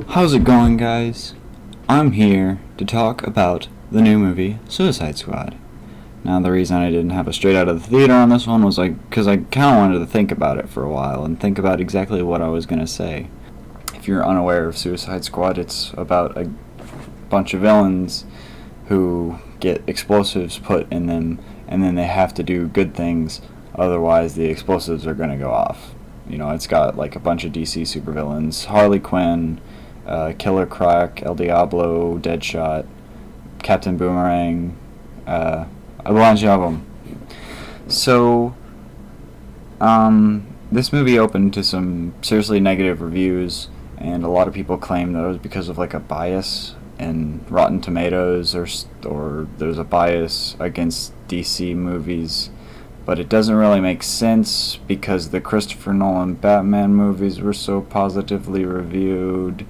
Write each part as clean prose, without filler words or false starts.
How's it going, guys? I'm here to talk about the new movie, Suicide Squad. Now, the reason I didn't have a straight out of the theater on this one was because I kind of wanted to think about it for a while and think about exactly what I was going to say. If you're unaware of Suicide Squad, it's about a bunch of villains who get explosives put in them, and then they have to do good things, otherwise the explosives are going to go off. You know, it's got like a bunch of DC supervillains: Harley Quinn, Killer Croc, El Diablo, Deadshot, Captain Boomerang, a bunch of them. So, this movie opened to some seriously negative reviews, and a lot of people claim that it was because of like a bias in Rotten Tomatoes, or there's a bias against DC movies. But it doesn't really make sense because the Christopher Nolan Batman movies were so positively reviewed.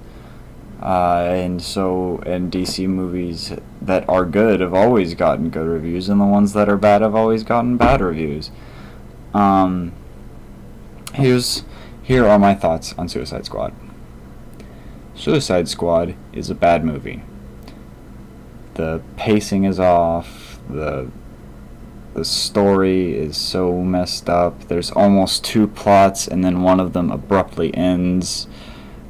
And DC movies that are good have always gotten good reviews, and the ones that are bad have always gotten bad reviews. Here are my thoughts on Suicide Squad. Suicide Squad is a bad movie. The pacing is off. The story is so messed up. There's almost two plots, and then one of them abruptly ends.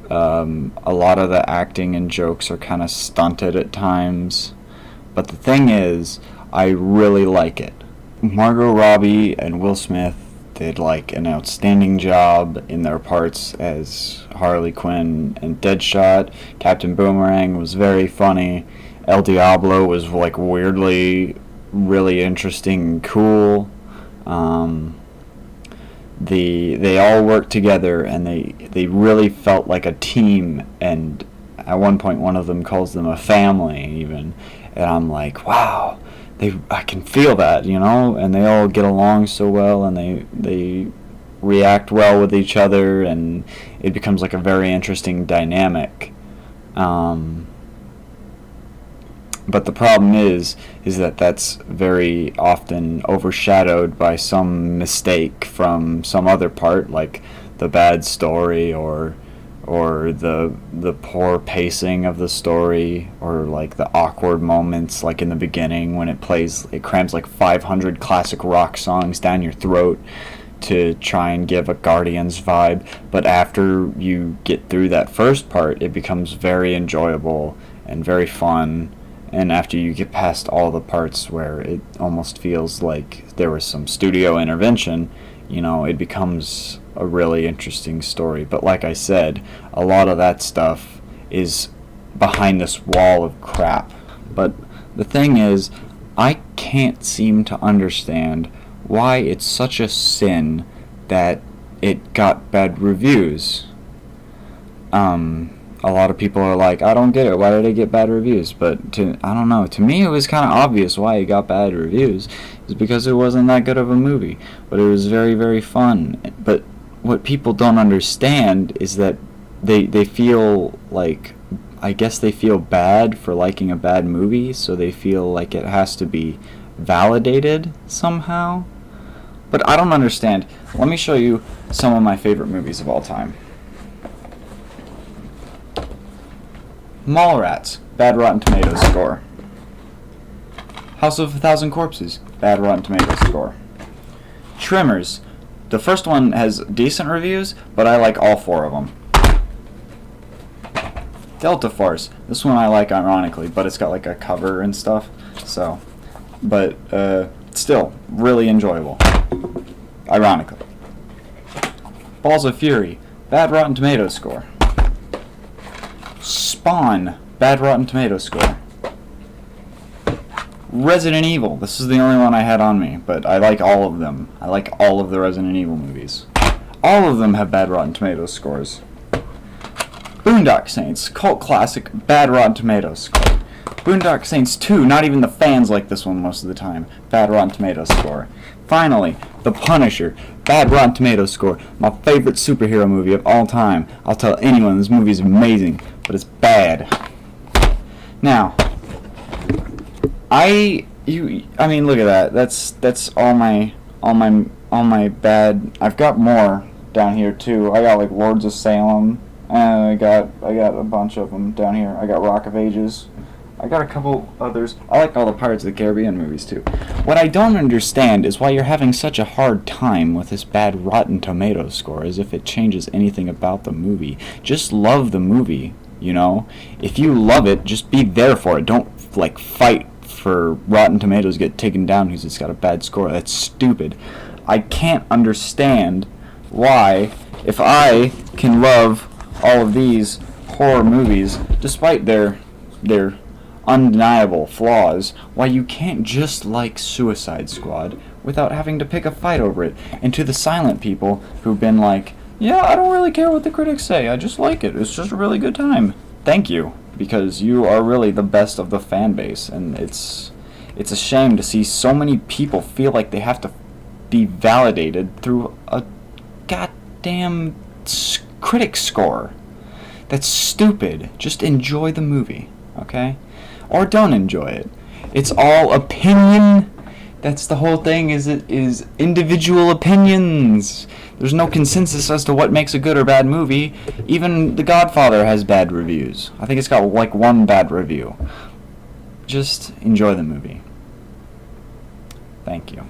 A lot of the acting and jokes are kind of stunted at times. But the thing is, I really like it. Margot Robbie and Will Smith did like an outstanding job in their parts as Harley Quinn and Deadshot. Captain Boomerang was very funny. El Diablo was like weirdly really interesting and cool. They all worked together, and they really felt like a team, and at one point one of them calls them a family even, and I'm like, wow, I can feel that, you know, and they all get along so well, and they react well with each other, and it becomes like a very interesting dynamic. But the problem is that that's very often overshadowed by some mistake from some other part, like the bad story, or the poor pacing of the story, or like the awkward moments, like in the beginning when it crams like 500 classic rock songs down your throat to try and give a Guardians vibe. But after you get through that first part, it becomes very enjoyable and very fun. And after you get past all the parts where it almost feels like there was some studio intervention, you know, it becomes a really interesting story. But like I said, a lot of that stuff is behind this wall of crap. But the thing is, I can't seem to understand why it's such a sin that it got bad reviews. A lot of people are like, I don't get it, why did it get bad reviews? But I don't know, to me it was kind of obvious why it got bad reviews. It's because it wasn't that good of a movie, but it was very, very fun. But what people don't understand is that they feel like, I guess they feel bad for liking a bad movie, so they feel like it has to be validated somehow. But I don't understand. Let me show you some of my favorite movies of all time. Mallrats, bad Rotten Tomatoes score. House of a Thousand Corpses, bad Rotten Tomatoes score. Tremors, the first one has decent reviews, but I like all four of them. Delta Force, this one I like ironically, but it's got like a cover and stuff, so, but still really enjoyable, ironically. Balls of Fury, bad Rotten Tomatoes score. Spawn, bad Rotten Tomatoes score. Resident Evil, this is the only one I had on me, but I like all of them. I like all of the Resident Evil movies. All of them have bad Rotten Tomatoes scores. Boondock Saints, cult classic, bad Rotten Tomatoes score. Boondock Saints 2, not even the fans like this one most of the time, bad Rotten Tomatoes score. Finally, The Punisher, bad Rotten Tomatoes score. My favorite superhero movie of all time. I'll tell anyone this movie is amazing, but it's bad. Now, I mean, look at that. That's all my bad. I've got more down here too. I got like Lords of Salem, And I got a bunch of them down here. I got Rock of Ages. I got a couple others. I like all the Pirates of the Caribbean movies too. What I don't understand is why you're having such a hard time with this bad Rotten Tomatoes score, as if it changes anything about the movie. Just love the movie, you know? If you love it, just be there for it. Don't, like, fight for Rotten Tomatoes get taken down because it's got a bad score. That's stupid. I can't understand why, if I can love all of these horror movies, despite their undeniable flaws, why you can't just like Suicide Squad without having to pick a fight over it. And to the silent people who've been like, yeah, I don't really care what the critics say, I just like it, it's just a really good time. Thank you, because you are really the best of the fan base, and it's a shame to see so many people feel like they have to be validated through a goddamn critic score. That's stupid. Just enjoy the movie, okay? Or don't enjoy it. It's all opinion. That's the whole thing, is it is individual opinions. There's no consensus as to what makes a good or bad movie. Even The Godfather has bad reviews. I think it's got like one bad review. Just enjoy the movie. Thank you.